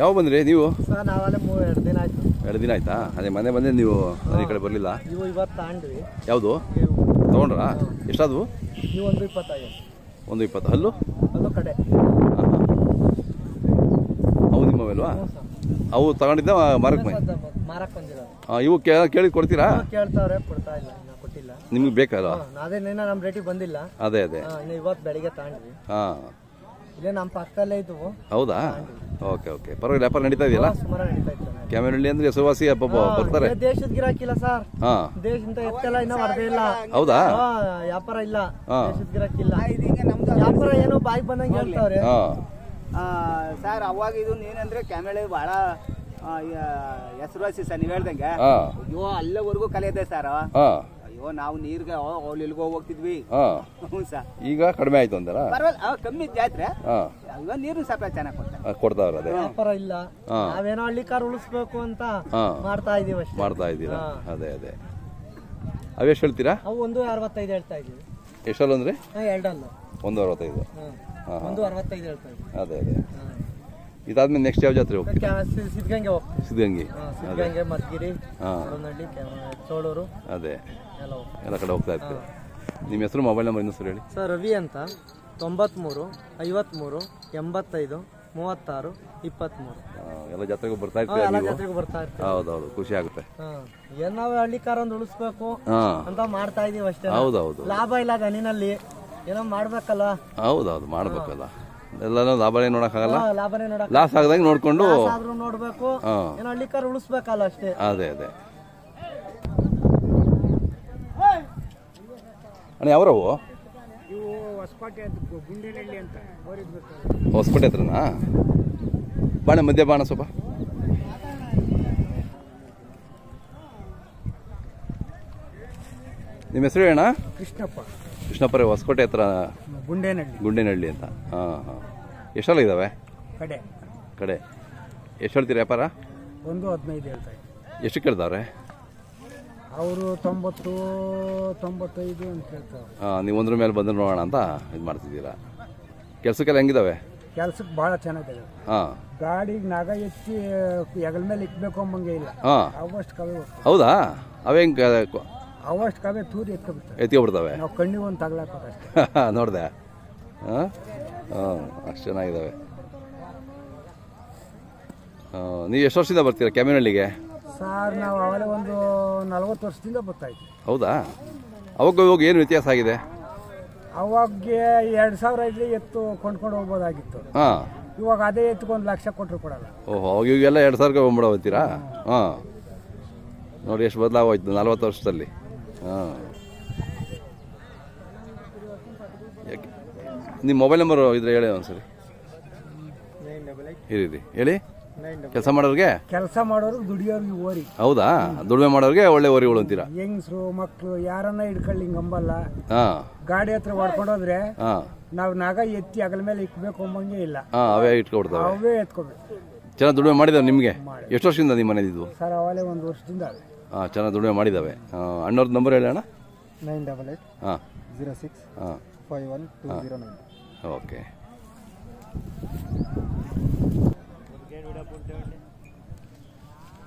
ಯಾವಾಗ ಬಂದ್ರಿ ನೀವು? ಸರ್ ನಾವಲ್ಲೇ 2 ದಿನ ಆಯ್ತು. 2 ದಿನ ಆಯ್ತಾ? ಅದೇ ಮನೆ ಬಂದೆ ನೀವು ಈ ಕಡೆ ಬರಲಿಲ್ಲ. ಇವು ಇವತ್ತು ತಾಂಡ್ವಿ. ಯಾವುದು ತೊಗೊಂಡ್ರಾ? ಎಷ್ಟಾದವು? ಇವು 125. 120. ಹಲ್ಲು ಕಡೆ. ಅವು ನಿಮ್ಮವೇಲ್ವಾ? ಅವು ತಗೊಂಡಿದ್ದ ಮಾರಕ್ಕೆ ಬಂದಿರೋದು. ಇವು ಕೇಳಿ ಕೊಡ್ತೀರಾ? ಕೇಳ್ತಾವ್ರೆ, ಕೊಡ್ತಾ ಇಲ್ಲ, ಕೊಟ್ಟಿಲ್ಲ. ನಿಮ್ಗೆ ಬೇಕಲ್ಲ? ಅದೇನ ನಮ್ಮ ರೇಟಿಗೆ ಬಂದಿಲ್ಲ. ಅದೇ ಇವತ್ತು ಬೆಳಿಗ್ಗೆ ತಾಂಡ್ವಿ. ಇಲ್ಲೇ ನಮ್ಮ ಪಕ್ಕದಲ್ಲೇ ಇದ್ವು. ಹೌದಾ? ಓಕೆ ಪರವಾಗಿಲ್ಲ. ವ್ಯಾಪಾರ ನಡೀತಾ ಇದೆಯಲ್ಲ? ಸುಮಾರು ನಡೀತಾ ಇತ್ತು. ಕ್ಯಾಮೆರಳ್ಳಿ ಅಂದ್ರೆ ಹೆಸರುವಾಸಿ ಬರ್ತಾರೆ. ದೇಶದ ಗಿರಾಕಿಲ್ಲ ಸರ್. ದೇಶದಿಂದ ಎತ್ತೆಲ್ಲ ಇನ್ನೂ ಹೊರದೇ ಇಲ್ಲ. ಹೌದಾ? ವ್ಯಾಪಾರ ಇಲ್ಲ, ದೇಶದ ಗಿರಾಕಿಲ್ಲ. ವ್ಯಾಪಾರ ಏನೋ ಬಾಯಿಗೆ ಬಂದಂಗೆ ಹೇಳ್ತಾವ್ರೆ ಸರ್. ಅವಾಗ ಇದು ಏನಂದ್ರೆ ಕ್ಯಾಮೆರಳ್ಳಿ ಬಹಳ ಹೆಸರುವಾಸಿ ಸರ್. ನೀವ್ ಹೇಳ್ದಂಗೆ ಅಯ್ಯೋ ಅಲ್ಲವರೆಗೂ ಕಲಿಯದೆ ಸರ್. ಅಯ್ಯೋ ನಾವು ನೀರ್ಗೆ ಇಲ್ಗೋ ಹೋಗ್ತಿದ್ವಿ. ಸರ್ ಈಗ ಕಡಿಮೆ ಆಯ್ತು ಅಂತಾರ? ಪರವಾಗಿಲ್ಲ, ಕಮ್ಮಿ ಜಾತ್ರೆ. ಇವಾಗ ನೀರು ಸಪ್ಲೈ ಚೆನ್ನಾಗಿ ಕೊಡ್ತಾವ್ರ. ಅದೇ ವ್ಯಾಪಾರ ಇಲ್ಲ. ನಾವೇನೋ ಹಳ್ಳಿ ಕಾರ್ ಉಳಿಸ್ಬೇಕು ಅಂತ ಮಾಡ್ತಾ ಇದೀವಿ ಅಷ್ಟೇ. ಮಾಡ್ತಾ ಇದ್ದೀರಾ? ಅದೇ ಅವೆಷ್ಟು ಹೇಳ್ತೀರಾ? ಅವು 165 ಹೇಳ್ತಾ ಇದೀವಿ. ಎಷ್ಟಲ್ಲ ಅಂದ್ರೆ? 2 ಅಲ್ಲ, 165. 165 ಹೇಳ್ತಾ ಇದೀವಿ. ಅದೇ ಇದಾದ್ಮೇಲೆ ನೆಕ್ಸ್ಟ್ ಯಾವ ಜಾತ್ರೆ ಹೋಗ್ತೀರಾ? ಸಿದ್ಧಗಂಗೆ ಹೋಗ್ತೀವಿ. ಸಿದ್ಧಗಂಗೆ, ಮದ್ಗಿರಿ, ಹೊನ್ನಳ್ಳಿ, ಚೋಳೂರು, ಅದೇ ಎಲ್ಲ ಕಡೆ ಹೋಗ್ತಾ ಇರ್ತೀವಿ. ನಿಮ್ಮ ಹೆಸರು, ಮೊಬೈಲ್ ನಂಬರ್ ಇನ್ನೂ ಸರ್ ಹೇಳಿ. ಸರ್ ರವಿ ಅಂತ. 93 53 85 36 23. ಎಲ್ಲ ಜಾತ್ರೆಗೂ ಬರ್ತಾ ಇರ್ತೀವಿ. ಹೌದೌದು, ಖುಷಿ ಆಗುತ್ತೆ. ಏನ್ ನಾವು ಹಳ್ಳಿ ಕಾರೊಂದು ಉಳಿಸ್ಬೇಕು ಅಂತ ಮಾಡ್ತಾ ಇದೀವಿ ಅಷ್ಟೇ. ಹೌದೌದು, ಲಾಭ ಇಲ್ಲ ದನಿನಲ್ಲಿ, ಏನೋ ಮಾಡ್ಬೇಕಲ್ಲ. ಹೌದೌದು, ಮಾಡ್ಬೇಕಲ್ಲ. ಎಲ್ಲಾನು ಲಾಭನೇ ನೋಡಕ್ಕಾಗಲ್ಲ. ಲಾಭನೇ ನೋಡಕ್ ಲಾಸ್ ಆಗದಂಗೆ ನೋಡ್ಕೊಂಡು ನೋಡ್ಬೇಕು. ಏನೋ ಹಳ್ಳಿ ಕಾರ್ ಉಳಿಸ್ಬೇಕಲ್ಲ ಅಷ್ಟೇ. ಅದೇ ಅಣ್ಣ, ಯಾವ್ರವು? ಹೊಸಕೋಟೆ ಹತ್ರನಾ? ಬಾಣ ಮಧ್ಯ ಬಾಣ ಸ್ವಲ್ಪ. ನಿಮ್ಮ ಹೆಸರು ಹೇಳ? ಕೃಷ್ಣಪ್ಪರೇ, ಹೊಸಕೋಟೆ ಹತ್ರ ಗುಂಡೇನಹಳ್ಳಿ ಅಂತ. ಎಷ್ಟೆಲ್ಲ ಇದಾವೆ? ಕಡೆ ಎಷ್ಟು ಹೇಳ್ತೀರಿ ವ್ಯಾಪಾರ? 115 ಹೇಳ್ತಾರೆ. ಎಷ್ಟು ಕೇಳ್ತಾವ್ರೆ ಅವರು? 90 95 ಅಂತ ಹೇಳ್ತಾರೆ. ನೀವು ಒಂದ್ರ ಮೇಲೆ ಬಂದ್ರೆ ನೋಡೋಣ ಅಂತ ಇದು ಮಾಡ್ತಿದ್ದೀರಾ? ಕೆಲ್ಸಕ್ಕೆಲ್ಲ ಹೆಂಗಿದಾವೆ? ಕೆಲ್ಸಕ್ಕೆ ಭಾಳ ಚೆನ್ನಾಗಿದೆ. ಗಾಡಿಗೆ ನಾಗ ಎತ್ತಿ ಹೆಗಲ ಮೇಲೆ ಇಕ್ಬೇಕು ಅಂಬಂಗೆ ಇಲ್ಲ. ಅವಷ್ಟು ಕವೆ. ಹೌದಾ? ಅವೇ ಅವಷ್ಟು ಕವೆ ತೂರಿ ಎತ್ಕೊಬಿಡ್ತಾವೆ. ನಾವು ಕಣ್ಣಿಗೆ ಒಂದು ತಗ್ಲಾಕ ನೋಡಿದೆ. ಅಷ್ಟು ಚೆನ್ನಾಗಿದ್ದಾವೆ. ನೀವು ಎಷ್ಟು ವರ್ಷದಿಂದ ಬರ್ತೀರಾ ಕ್ಯಾಮಿನಹಳ್ಳಿಗೆ? ಸರ್ ನಾವು ಅವಾಗಲೇ ಒಂದು 40 ವರ್ಷದಿಂದ ಬರ್ತಾ ಇದ್ವಿ. ಹೌದಾ? ಅವಾಗ ಹೋಗಿ ಏನು ವ್ಯತ್ಯಾಸ ಆಗಿದೆ? ಅವಾಗ 2000 ಇದ್ರೆ ಎತ್ತು ಕೊಂಡ್ಕೊಂಡು ಹೋಗ್ಬೋದಾಗಿತ್ತು. ಇವಾಗ ಅದೇ ಎತ್ತಕ್ಕೆ 1 ಲಕ್ಷ ಕೊಟ್ಟರು ಕೊಡಲ್ಲ. ಓಹೋ, ಇವಾಗೆಲ್ಲ 2000 ಬಂದ್ಬಿಡತ್ತೀರಾ? ನೋಡಿ ಎಷ್ಟು ಬದಲಾಗೋಯ್ತು 40 ವರ್ಷದಲ್ಲಿ. ನಿಮ್ಮ ಮೊಬೈಲ್ ನಂಬರು ಇದ್ರೆ ಹೇಳಿ ಒಂದ್ಸರಿ. ಹೇಳಿ. ಕೆಲಸ ಮಾಡೋರಿಗೆ ದುಡಿಯೋರಿಗೆ ಓರಿ. ಹೌದಾ? ದುಡಿಮೆ ಮಾಡೋರಿಗೆ ಒಳ್ಳೆ ಓರಿಗಳು ಅಂತೀರಾ? ಹೆಂಗಸರು ಮಕ್ಕಳು ಯಾರನ್ನ ಹಿಡ್ಕೊಳ್ಳಿ ಹಿಂಗಂಬಲ್ಲ. ಗಾಡಿ ಹತ್ರ ಹೊಡ್ಕೊಂಡೋದ್ರೆ ನಾವ್ ನಾಗ ಎತ್ತಿ ಅಗಲ ಮೇಲೆ ಇಕ್ಬೇಕು ಅಂಬಂಗೆ ಇಲ್ಲ. ಅವೇ ಇಟ್ಕೊಡ್ತಾವೆ, ಅವೇ ಎತ್ಕೋಬೇಕು. ಚೆನ್ನಾಗಿ ದುಡಿಮೆ ಮಾಡಿದಾವೆ. ನಿಮ್ಗೆ ಎಷ್ಟು ವರ್ಷದಿಂದ ನಿಮ್ಮ ಮನೆ ಇದ್ವು? ಸರ್ ಅವಾಗಲೇ 1 ವರ್ಷದಿಂದ. ಚೆನ್ನಾಗಿ ದುಡಿಮೆ ಮಾಡಿದಾವೆ. ಅಣ್ಣವ್ರದ್ದು ನಂಬರ್ ಹೇಳಿ ಅಣ್ಣ. 988 06 51 209. ಓಕೆ.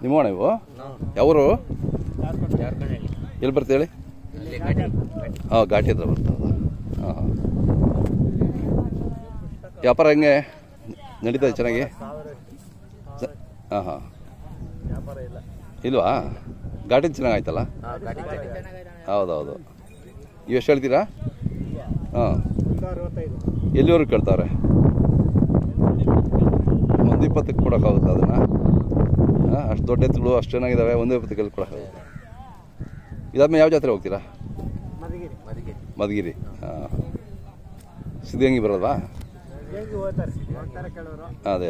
ನಿಮ್ಮ ಇವು ಯಾವರು? ಎಲ್ಲಿ ಬರ್ತೀವಿ ಹೇಳಿ? ಘಾಟಿ ಹತ್ರ ಬರ್ತದ. ವ್ಯಾಪಾರ ಹೆಂಗೆ ನಡೀತದೆ? ಚೆನ್ನಾಗಿ? ಇಲ್ವಾ? ಘಾಟಿ ಚೆನ್ನಾಗಾಯ್ತಲ್ಲ? ಹೌದೌದು. ನೀವು ಎಷ್ಟು ಹೇಳ್ತೀರಾ? ಎಲ್ಲಿವರೆಗೂ ಕೇಳ್ತಾವ್ರೆ? 120ಕ್ಕೆ ಕೊಡೋಕ್ಕಾಗುತ್ತೆ ಅದನ್ನು? ಅಷ್ಟು ದೊಡ್ಡ ಎತ್ತುಗಳು ಅಷ್ಟು ಚೆನ್ನಾಗಿದ್ದಾವೆ. 120ಕ್ಕೆ ಕೊಡೋಕ್ಕಾಗುತ್ತೆ. ಇದಾದ್ಮೇಲೆ ಯಾವ ಜಾತ್ರೆ ಹೋಗ್ತೀರಾ? ಮಧುಗಿರಿ. ಸಿದ್ಧಗಂಗೆ ಬರೋದಾ? ಅದೇ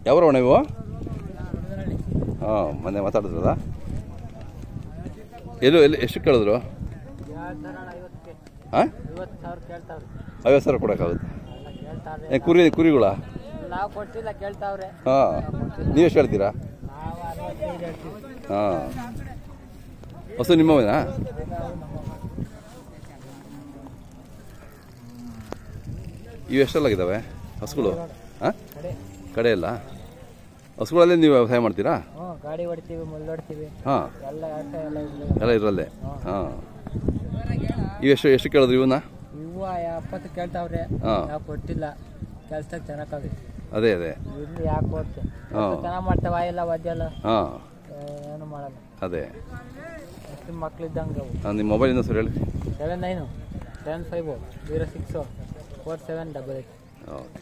ಯಾವ್ರವ ನೀವು? ಮೊನ್ನೆ ಮಾತಾಡಿದ್ರಲ್ಲ? ಎಲ್ಲಿ ಎಷ್ಟು ಕೇಳಿದ್ರು? 50,000 ಕೊಡೋಕ್ಕಾಗುತ್ತೆ? ಕುರಿಗಳ? ನೀವು ಎಷ್ಟು ಹೇಳ್ತೀರಾ? ಹಸು ನಿಮ್ಮವೇನಾ? ಇವು ಎಷ್ಟೆಲ್ಲಾಗಿದ್ದಾವೆ ಹಸುಗಳು? ಹಾಂ, ಕಡೆ ಇಲ್ಲ. ಹಸುಗಳಲ್ಲೇ ನೀವು ವ್ಯವಸಾಯ ಮಾಡ್ತೀರಾ? ಗಾಡಿ ಹೊಡ್ತೀವಿ, ಮುಳ್ಳೊಡ್ತೀವಿ. ಹಾಂ, ಎಲ್ಲ ಇದರಲ್ಲೇ. ಹಾಂ, ಎಷ್ಟು ಕೇಳಿದ್ರಿ ಇವನ್ನ? ಇವು 70 ಕೇಳ್ತಾವ್ರೆ. ನಾವು ಕೊಟ್ಟಿಲ್ಲ, ಕೆಲ್ಸಕ್ಕೆ ಚೆನ್ನಾಗಿ. ಅದೇ ಇಲ್ಲಿ ಯಾಕೆ ಕೊಡ್ತೀವಿ, ಚೆನ್ನಾಗಿ ಮಾಡ್ತಾವ ಎಲ್ಲ ವದ್ಯಲ್ಲ. ಹಾಂ, ಏನು ಮಾಡಲ್ಲ. ಅದೇ ಅಷ್ಟು ಮಕ್ಳಿದ್ದಂಗೆ. ನಿಮ್ಮ ಮೊಬೈಲಿಂದ ಸರ್ ಹೇಳಿ. 7975064788. ಓಕೆ.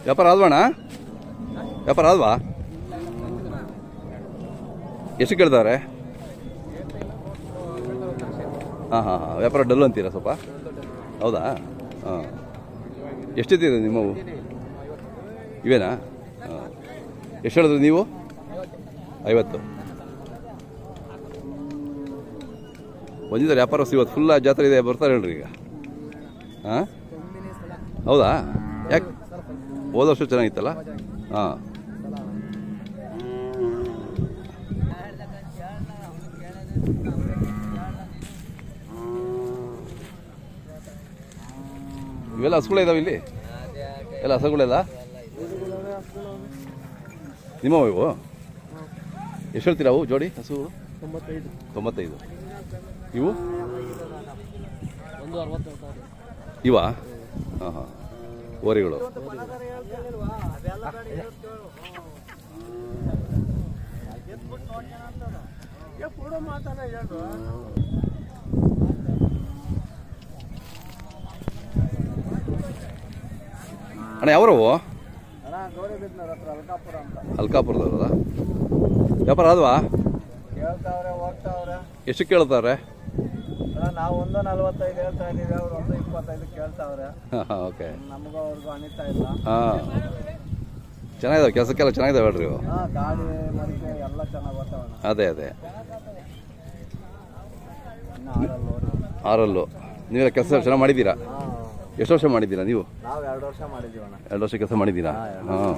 ವ್ಯಾಪಾರ ಆದ್ವಣ್ಣ? ವ್ಯಾಪಾರ ಆದ್ವಾ? ಎಷ್ಟು ಕೇಳ್ತಾರೆ? ಹಾಂ ಹಾಂ ಹಾಂ, ವ್ಯಾಪಾರ ಡಲ್ ಅಂತೀರಾ ಸ್ವಲ್ಪ? ಹೌದಾ? ಹಾಂ, ಎಷ್ಟಿದೆ ನಿಮ್ಮವು? ಇವೇನಾ? ಹಾಂ, ಎಷ್ಟು ಹೇಳಿದ್ರಿ ನೀವು? 50. ಬಂದಿದ್ದಾರೆ ವ್ಯಾಪಾರಸ್ಥರು ಇವತ್ತು ಫುಲ್ ಜಾತ್ರೆ ಇದೆ, ಬರ್ತಾರೆ ಹೇಳ್ರಿ ಈಗ. ಹಾಂ, ಹೌದಾ? ಯಾಕೆ ಹೋದ ವರ್ಷ ಚೆನ್ನಾಗಿತ್ತಲ್ಲ? ಹಾಂ, ಇವೆಲ್ಲ ಹಸುಗಳೇ ಇದಾವೆ ಇಲ್ಲಿ? ಎಲ್ಲ ಹಸುಗಳೆಲ್ಲ ನಿಮ್ಮವು ಇವು? ಎಷ್ಟು ಹೇಳ್ತೀರಾ ಅವು ಜೋಡಿ ಹಸುಗಳು? 95. ಇವು ಇವಾ? ಹಾಂ ಹಾಂ, ಓರಿಗಳು. ಅಣ್ಣ ಯಾವ್ರವು? ಅಲ್ಕಾಪುರದವ್ರದ? ವ್ಯಾಪಾರ ಆದ್ವಾ? ಎಷ್ಟು ಕೇಳ್ತಾವ್ರೆ? ನಾವು 145 ಹೇಳ್ತಾ ಇದೀವಿ, ಅವ್ರು 125 ಕೇಳ್ತಾವ್ರೆ. ಓಕೆ, ನಮಗೂ ಅವ್ರಿಗೂ ಅನಿತಾ ಇಲ್ಲ. ಹಾಂ, ಚೆನ್ನಾಗಿದಾವೆ, ಕೆಲಸಕ್ಕೆಲ್ಲ ಚೆನ್ನಾಗಿದಾವೆ ಹೇಳ್ರಿ ಇವು. ಗಾಡಿ ಮಡಿಕೆ ಎಲ್ಲ ಚೆನ್ನಾಗಿ ಬರ್ತಾವಣ್ಣ. ಅದೇ 6 ನೀವೆಲ್ಲ ಕೆಲಸ ಚೆನ್ನಾಗಿ ಮಾಡಿದ್ದೀರಾ? ಎಷ್ಟು ವರ್ಷ ಮಾಡಿದ್ದೀರಾ ನೀವು? ನಾವು 2 ವರ್ಷ ಮಾಡಿದ್ದೀವಣ್ಣ. 2 ವರ್ಷ ಕೆಲಸ ಮಾಡಿದ್ದೀರಾ? ಹಾಂ,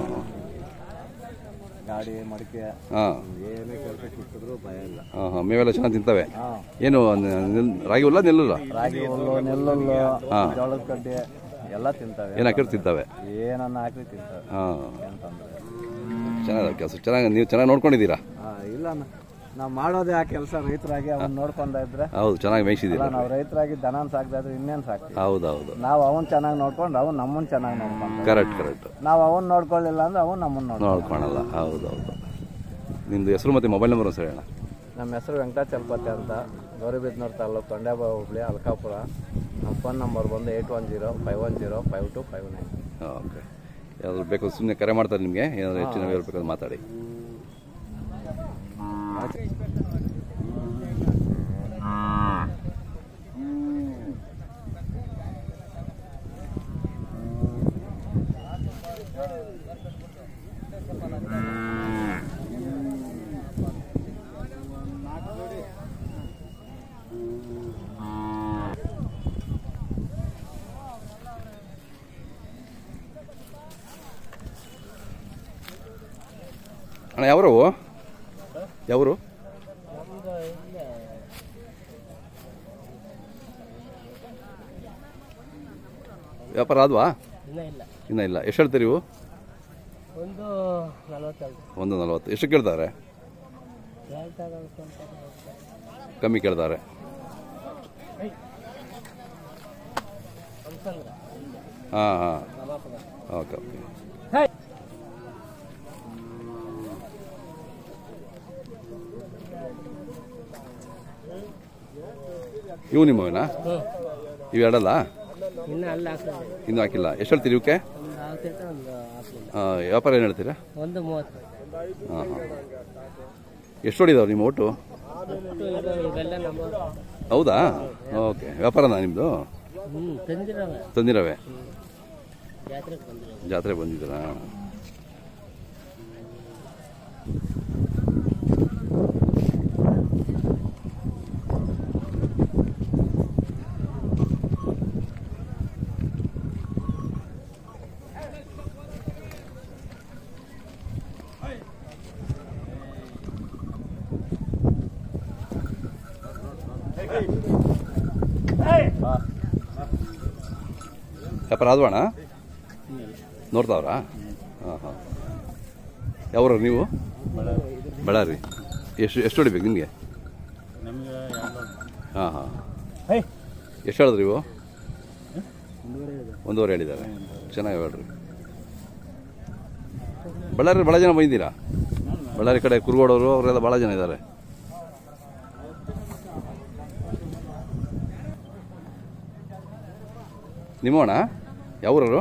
ಗಾಡಿ ಮಡಿಕೆ ಹಾಂ, ಏನೇ ಕೆಲಸ ಸಿಕ್ಕಿದ್ರು ಭಯ ಇಲ್ಲ. ಹಾಂ ಹಾಂ, ಮೇವೆಲ್ಲ ಚೆನ್ನಾಗಿ ತಿಂತವೆ. ಏನು ರಾಗಿ ಹುಲ್ಲ ನೆಲ್ಲುಲ್ಲ? ರಾಗಿ ಹುಲ್ಲು, ನೆಲ್ಲುಲ್ಲು, ಜೋಳದ ಕಡ್ಡಿ ಎಲ್ಲ ತಿಂತವೆ. ಏನು ಹಾಕಿದ್ರು ತಿಂತವೆ? ಏನನ್ನ ಹಾಕಿ ತಿಂತವೆ. ಹಾಂ, ಅಂತಂದ್ರೆ ಚೆನ್ನಾಗಿ ಕೆಲಸ, ಚೆನ್ನಾಗಿ ನೀವು ಚೆನ್ನಾಗಿ ನೋಡ್ಕೊಂಡಿದ್ದೀರಾ? ಇಲ್ಲ, ನಾವು ಮಾಡೋದೇ ಆ ಕೆಲಸ. ರೈತರಾಗಿ ಅವನ್ನ ನೋಡ್ಕೊಂಡ ಇದ್ರೆ. ಹೌದು, ಚೆನ್ನಾಗಿ ಮೇಯಿಸಿದ್ದೀರಾ. ನಾವು ರೈತರಾಗಿ ದನ ಸಾಕ್ತಾ ಇದ್ರೆ ಇನ್ನೇನು ಸಾಕ್ತೀವಿ. ಹೌದೌದು, ನಾವು ಅವನ್ ಚೆನ್ನಾಗಿ ನೋಡ್ಕೊಂಡು ಅವ್ನು ನಮ್ಮನ್ನ ಚೆನ್ನಾಗಿ ನೋಡ್ಕೊಂಡು. ಕರೆಕ್ಟ್. ನಾವು ಅವನ್ ನೋಡ್ಕೊಳ್ಳಿಲ್ಲ ಅಂದ್ರೆ ಅವನು ನಮ್ಮನ್ನ ನೋಡ್ಕೊಳಲ್ಲ. ಹೌದೌದು. ನಿಮ್ದು ಹೆಸರು ಮತ್ತು ಮೊಬೈಲ್ ನಂಬರ್ ಸರಿ ಅಣ್ಣ? ನಮ್ಮ ಹೆಸರು ವೆಂಕಟಾಚಲಪತಿ ಅಂತ, ಗೌರಿಬಿದನೂರು ತಾಲೂಕು, ಕೊಂಡಾಬ ಹೋಬಳಿ, ಅಲ್ಕಾಪುರ. ನಮ್ಮ ಫೋನ್ ನಂಬರ್ ಬಂದು 8105105259. ಓಕೆ, ಯಾವ್ದು ಬೇಕು ಸುಮ್ಮನೆ ಕರೆ ಮಾಡ್ತಾರೆ ನಿಮಗೆ. ಏನಾದರೂ ಹೆಚ್ಚಿನ ಹೇಳ್ಬೇಕಾದ್ರೆ ಮಾತಾಡಿ. ಅಣ್ಣ ಯಾವ್ರವು? ಯಾವರು? ವ್ಯಾಪಾರ ಆದ್ವಾ? ಇನ್ನೂ ಇಲ್ಲ. ಎಷ್ಟು ಹೇಳ್ತೀರಿ ಇವು? 140. ಎಷ್ಟು ಕೇಳ್ತಾರೆ? ಕಮ್ಮಿ ಕೇಳ್ತಾರೆ. ಹಾಂ ಹಾಂ, ಓಕೆ. ಇವು ನಿಮ್ಮವೇನಾ? ಇವು ಎರಡಲ್ಲ? ಇನ್ನೂ ಹಾಕಿಲ್ಲ. ಎಷ್ಟು ಹೇಳ್ತೀರಿ ಇವಕ್ಕೆ? ವ್ಯಾಪಾರ ಏನು ಹೇಳ್ತೀರಾ? 130. ಹಾಂ ಹಾಂ, ಎಷ್ಟು ಹೊಡಿದಾವೆ ನಿಮ್ಮ ಒಟ್ಟು? ಹೌದಾ? ಓಕೆ, ವ್ಯಾಪಾರನಾ ನಿಮ್ಮದು? ತಂದಿರವೆ, ಜಾತ್ರೆ ಬಂದಿದ್ದೀರಾ? ವ್ಯಾಪಾರ ಆದ್ವಣ್ಣ ನೋಡ್ತಾವ್ರಾ? ಹಾಂ ಹಾಂ. ಯಾವ್ರು ನೀವು? ಬಳ್ಳಾರಿ. ಎಷ್ಟು ಹೊಡಿಬೇಕು ನಿಮಗೆ? ಹಾಂ ಹಾಂ. ಎಷ್ಟು ಹೇಳಿದ್ರಿ ಇವು? 1.5 ಹೇಳಿದ್ದಾರೆ. ಚೆನ್ನಾಗಿ ಹೇಳ್ರಿ. ಬಳ್ಳಾರಿ ಭಾಳ ಜನ ಬಂದಿದ್ದೀರಾ? ಬಳ್ಳಾರಿ ಕಡೆ ಕುರುಗೋಡವರು ಅವರೆಲ್ಲ ಭಾಳ ಜನ ಇದ್ದಾರೆ. ನಿಮ್ಮಣ್ಣ ಯಾವ್ರವರು?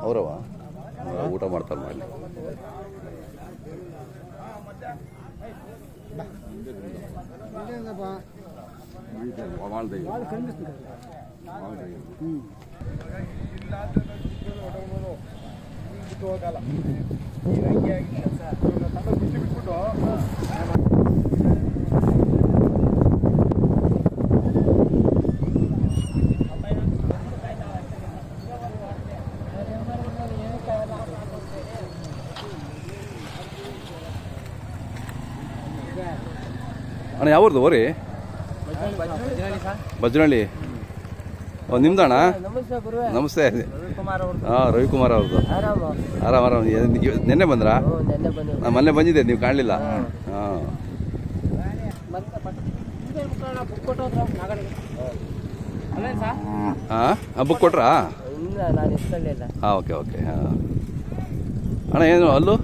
ಅವರವ ಊಟ ಮಾಡ್ತಾರೆ ಮಾಡಿ. ಅಣ್ಣ ಯಾವ್ದು ಓರಿ? ಬಜ್ರಳ್ಳಿ. ನಿಮ್ದಣ್ಣ? ನಮಸ್ತೆ. ಹಾಂ, ರವಿಕುಮಾರ್ ಅವ್ರದ್ದು. ಆರಾಮ. ನಿನ್ನೆ ಬಂದ್ರಾ? ನಾನು ಮೊನ್ನೆ ಬಂದಿದ್ದೆ, ನೀವು ಕಾಣಲಿಲ್ಲ. ಹಾಂ. ಹಾಂ, ಬುಕ್ ಕೊಟ್ರಾ? ಹಾಂ, ಓಕೆ ಓಕೆ. ಹಾಂ ಅಣ್ಣ, ಏನು ಅಲ್ಲು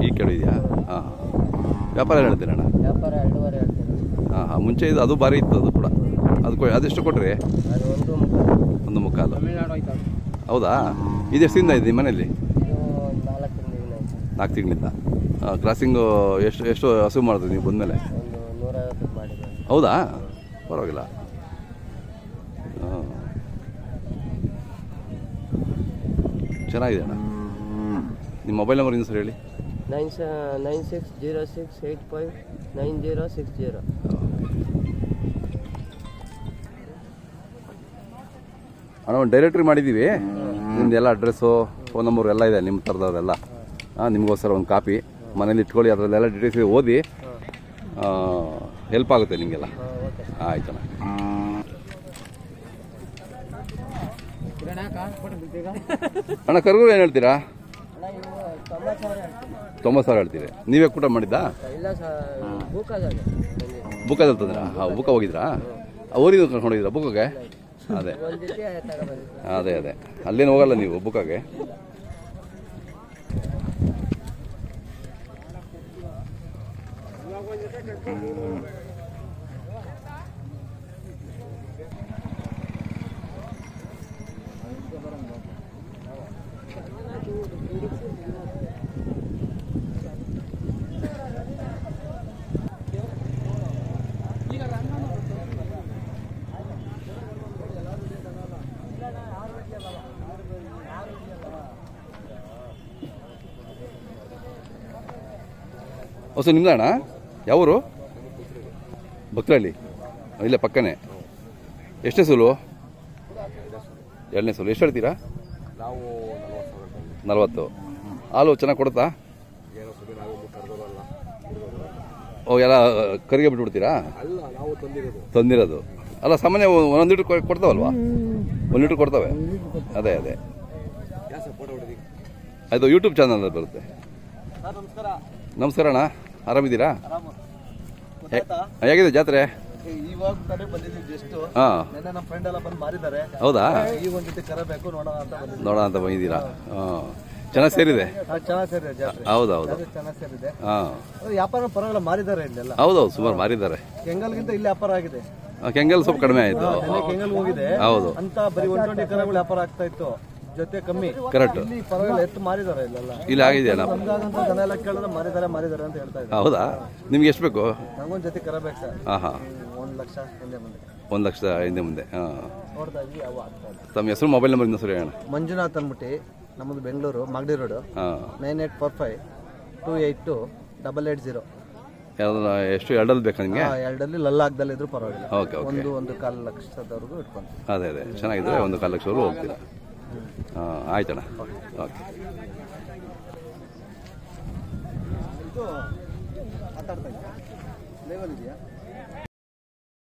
ಈಗ ಕೇಳಿದ್ಯಾ? ಹಾಂ. ವ್ಯಾಪಾರ ಹೇಳ್ತೀರಣ್ಣ? ವ್ಯಾಪಾರ 2.5 ಹೇಳ್ತೀನಿ. ಹಾಂ ಹಾಂ. ಮುಂಚೆ ಇದು ಅದು ಭಾರಿ ಇತ್ತು, ಅದು ಕೂಡ. ಅದೆಷ್ಟು ಕೊಟ್ರಿ? 1.25. ಹೌದಾ? ಇದೆಷ್ಟು ದಿನ ಇದೆ ನಿಮ್ಮ ಮನೇಲಿ? 4 ತಿಂಗಳಿಂದ. ಕ್ರಾಸಿಂಗು ಎಷ್ಟು ಹಸು ಮಾಡಿದ್ರಿ ನೀವು ಬಂದಮೇಲೆ? 150 ಮಾಡಿದೆ. ಹೌದಾ? ಪರವಾಗಿಲ್ಲ. ಹಾಂ, ಚೆನ್ನಾಗಿದೆ ಅಣ್ಣ. ನಿಮ್ಮ ಮೊಬೈಲ್ ನಂಬರ್ ಇನ್ನೂ ಸರ್ ಹೇಳಿ. 9606859060. ಅಣ್ಣ, ಒಂದು ಡೈರೆಕ್ಟ್ರಿ ಮಾಡಿದ್ದೀವಿ. ನಿಮ್ದು ಎಲ್ಲ ಅಡ್ರೆಸ್ಸು, ಫೋನ್ ನಂಬರ್ ಎಲ್ಲ ಇದೆ ನಿಮ್ಮ ಥರದವರೆಲ್ಲ. ನಿಮಗೋಸ್ಕರ ಒಂದು ಕಾಪಿ ಮನೇಲಿ ಇಟ್ಕೊಳ್ಳಿ. ಅದರಲ್ಲೆಲ್ಲ ಡೀಟೇಲ್ಸ್ ಓದಿ, ಹೆಲ್ಪ್ ಆಗುತ್ತೆ ನಿಮಗೆಲ್ಲ. ಆಯ್ತಣ್ಣ. ಅಣ್ಣ, ಕರ್ಗೂರು ಏನು ಹೇಳ್ತೀರಾ? 90,000 ಹೇಳ್ತೀರಿ. ನೀವೇ ಕೂಟ ಮಾಡಿದ್ದಾ? ಬುಕ್ಕದಲ್ಲಿ ತಂದ್ರಾ? ಹಾಂ, ಬುಕ್ಕ ಹೋಗಿದ್ರಾ? ಊರಿಗೆ ಕರ್ಕೊಂಡು ಹೋಗಿದ್ರಾ ಬುಕ್ಕಗೆ? ಅದೇ ಅದೇ ಅದೇ. ಅಲ್ಲೇನು ಹೋಗಲ್ಲ ನೀವು ಬುಕ್ಕಗೆ? ಹೊಸ ನಿಮ್ದಣ್ಣ? ಯಾವೂರು? ಭಕ್ತಹಳ್ಳಿ. ಇಲ್ಲೇ ಪಕ್ಕನೇ. ಎಷ್ಟೇ ಸೂಲು? 2ನೇ ಸೂಲು. ಎಷ್ಟು ಹೇಳ್ತೀರಾ? 40. ಹಾಲು ಚೆನ್ನಾಗಿ ಕೊಡುತ್ತಾ? ಓ, ಎಲ್ಲ ಕರಿಗೆ ಬಿಟ್ಬಿಡ್ತೀರಾ? ತಂದಿರೋದು ಅಲ್ಲ, ಸಾಮಾನ್ಯ 1 ಲೀಟ್ರ್ ಕೊಡ್ತಾವಲ್ವಾ? 1 ಲೀಟ್ರ್ ಕೊಡ್ತವೆ. ಅದೇ ಅದೇ. ಅದು ಯೂಟ್ಯೂಬ್ ಚಾನಲ್ ಬರುತ್ತೆ. ನಮಸ್ಕಾರ ಅಣ್ಣ, ಆರಾಮಿದ್ದೀರಾ? ಹೇಗಿದೆ ಜಾತ್ರೆ? ಹೌದಾ? ನೋಡೋಣ ಅಂತ ಬಂದಿದ್ದೀರಾ? ಚೆನ್ನಾಗಿ ಸೇರಿದೆ. ಹೌದೌದು. ವ್ಯಾಪಾರ ಪರವಾಗಿಲ್ಲ, ಮಾರಿದ್ದಾರೆ ಇಲ್ಲೆಲ್ಲ. ಹೌದೌದು, ಸುಮಾರು ಮಾರಿದ್ದಾರೆ. ಕೆಂಗಲ್ಗಿಂತ ಇಲ್ಲಿ ವ್ಯಾಪಾರ ಆಗಿದೆ. ಕೆಂಗಲ್ ಸ್ವಲ್ಪ ಕಡಿಮೆ ಆಯ್ತು. ಕೆಂಗಲ್ ಹೋಗಿದೆ. ಹೌದು. ಅಂತ ಬರೀ 120 ಕರಗಳು ವ್ಯಾಪಾರ ಆಗ್ತಾ ಇತ್ತು, ಜೊತೆ ಕಮ್ಮಿ. ಕರೆಕ್ಟ್. ಇಲ್ಲಿ ಪರವಾಗಿಲ್ಲ, ಎತ್ತು ಮಾರಿದ್ದಾರೆ ಇಲ್ಲೆಲ್ಲ. ಇಲ್ಲಿ ಆಗಿದೆಯಲ್ಲ, ಜನ ಎಲ್ಲ ಕೇಳಿದ್ರೆ ಮಾರಿದ್ದಾರೆ ಅಂತ ಹೇಳ್ತಾ ಇದ್ದಾರೆ. ಹೌದಾ? ನಿಮ್ಗೆ ಎಷ್ಟು ಬೇಕು? ನಂಗೊಂದು ಜೊತೆ ಕರ ಬೇಕು ಸರ್. ಹಾಂ ಹಾಂ. 1 ಲಕ್ಷ ಹಿಂದೆ ಮುಂದೆ. 1 ಲಕ್ಷ ಹಿಂದೆ ಮುಂದೆ. ಹಾಂ. ನೋಡ್ತಾ ಇದ್ವಿ, ಅವು ಆಗ್ತಾ ಇದೆ. ತಮ್ಮ ಹೆಸರು, ಮೊಬೈಲ್ ನಂಬರ್ ಇನ್ನೂ ಸರಿ ಹೇಳೋಣ. ಮಂಜುನಾಥ್ ಅಂದ್ಬಿಟ್ಟು, ನಮ್ಮದು ಬೆಂಗಳೂರು ಮಾಗಡಿ ರೋಡು. 9845282880. ಎಷ್ಟು? 2 ಬೇಕಾ ನಿಮಗೆ? 2 ಲಲ್ಲಾಗ್ದಲ್ಲಿ ಇದ್ರು ಪರವಾಗಿಲ್ಲ. Okay okay. 1.25 ಲಕ್ಷದವರೆಗೂ ಇಟ್ಕೊಂಡು. ಅದೇ ಅದೇ, ಚೆನ್ನಾಗಿದ್ರೆ 1.25 ಲಕ್ಷವರೆಗೂ ಹೋಗ್ತೀರಾ? ಹಾಂ, ಆಯ್ತಣ್ಣ. ಓಕೆ. ಲೇವಲ್ ಇದೆಯಾ?